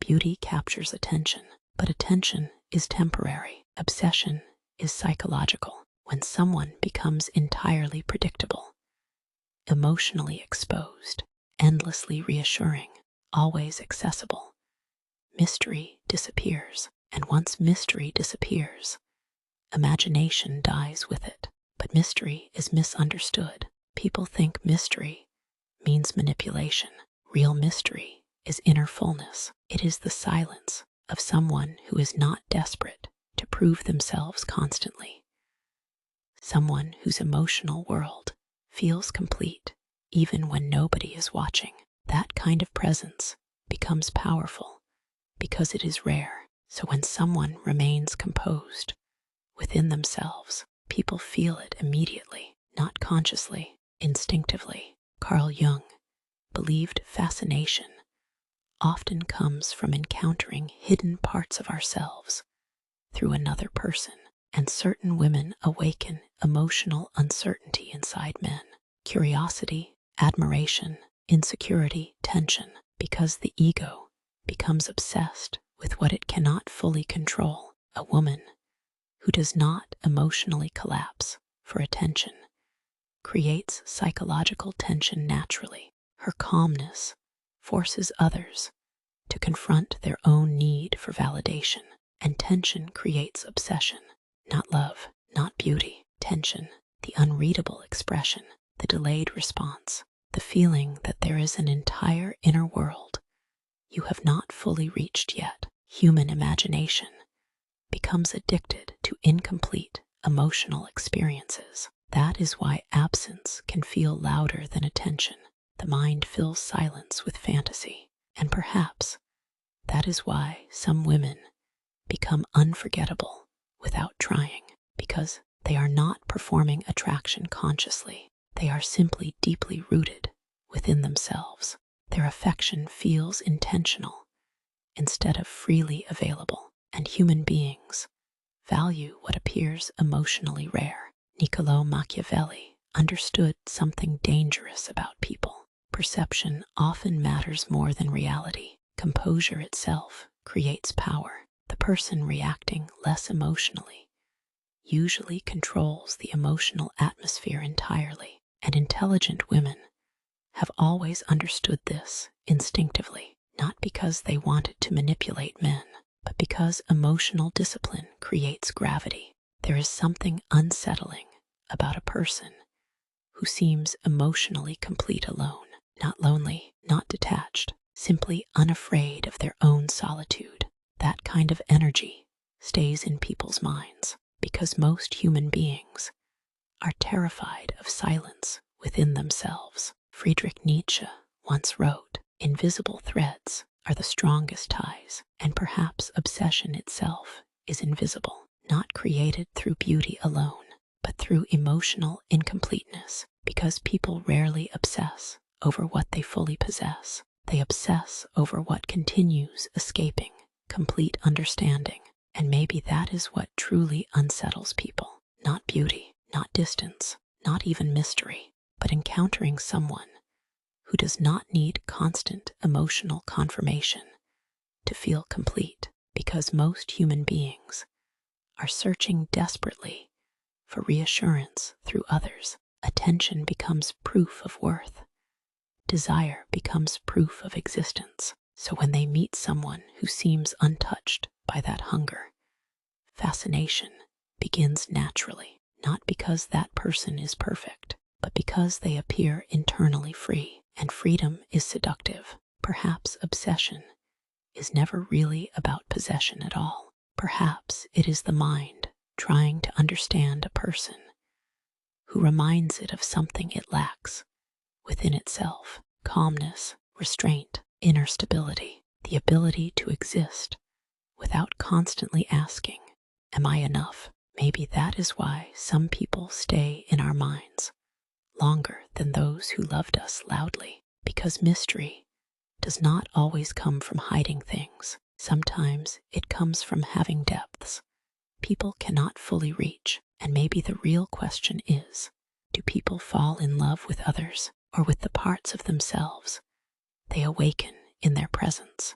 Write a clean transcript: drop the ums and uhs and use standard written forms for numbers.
Beauty captures attention, but attention is temporary. Obsession is psychological. When someone becomes entirely predictable, emotionally exposed, endlessly reassuring, always accessible, mystery disappears. And once mystery disappears, imagination dies with it. But mystery is misunderstood. People think mystery means manipulation. Real mystery is inner fullness. It is the silence of someone who is not desperate to prove themselves constantly. Someone whose emotional world feels complete even when nobody is watching. That kind of presence becomes powerful because it is rare. So when someone remains composed within themselves, people feel it immediately, not consciously, instinctively. Carl Jung believed fascination often comes from encountering hidden parts of ourselves through another person, and certain women awaken emotional uncertainty inside men. Curiosity, admiration, insecurity, tension, because the ego becomes obsessed with what it cannot fully control. A woman who does not emotionally collapse for attention creates psychological tension naturally. Her calmness forces others to confront their own need for validation, and tension creates obsession, not love, not beauty. Tension, the unreadable expression, the delayed response, the feeling that there is an entire inner world you have not fully reached yet. Human imagination becomes addicted to incomplete emotional experiences. That is why absence can feel louder than attention. The mind fills silence with fantasy, and perhaps that is why some women become unforgettable without trying, because they are not performing attraction consciously. They are simply deeply rooted within themselves. Their affection feels intentional instead of freely available, and human beings value what appears emotionally rare. Niccolò Machiavelli understood something dangerous about people. Perception often matters more than reality. Composure itself creates power. The person reacting less emotionally usually controls the emotional atmosphere entirely, and intelligent women have always understood this instinctively, not because they wanted to manipulate men, but because emotional discipline creates gravity. There is something unsettling about a person who seems emotionally complete alone, not lonely, not detached, simply unafraid of their own solitude. That kind of energy stays in people's minds because most human beings are terrified of silence within themselves. Friedrich Nietzsche once wrote, "Invisible threads are the strongest ties, and perhaps obsession itself is invisible, not created through beauty alone, but through emotional incompleteness." Because people rarely obsess over what they fully possess. They obsess over what continues escaping complete understanding. And maybe that is what truly unsettles people. Not beauty, not distance, not even mystery, but encountering someone who does not need constant emotional confirmation to feel complete. Because most human beings are searching desperately for reassurance through others. Attention becomes proof of worth. Desire becomes proof of existence. So when they meet someone who seems untouched by that hunger, fascination begins naturally, not because that person is perfect, but because they appear internally free. And freedom is seductive. Perhaps obsession is never really about possession at all. Perhaps it is the mind trying to understand a person who reminds it of something it lacks within itself: calmness, restraint, inner stability, the ability to exist without constantly asking, "Am I enough?" Maybe that is why some people stay in our minds longer than those who loved us loudly, because mystery does not always come from hiding things. Sometimes it comes from having depths people cannot fully reach. And maybe the real question is, do people fall in love with others or with the parts of themselves they awaken in their presence?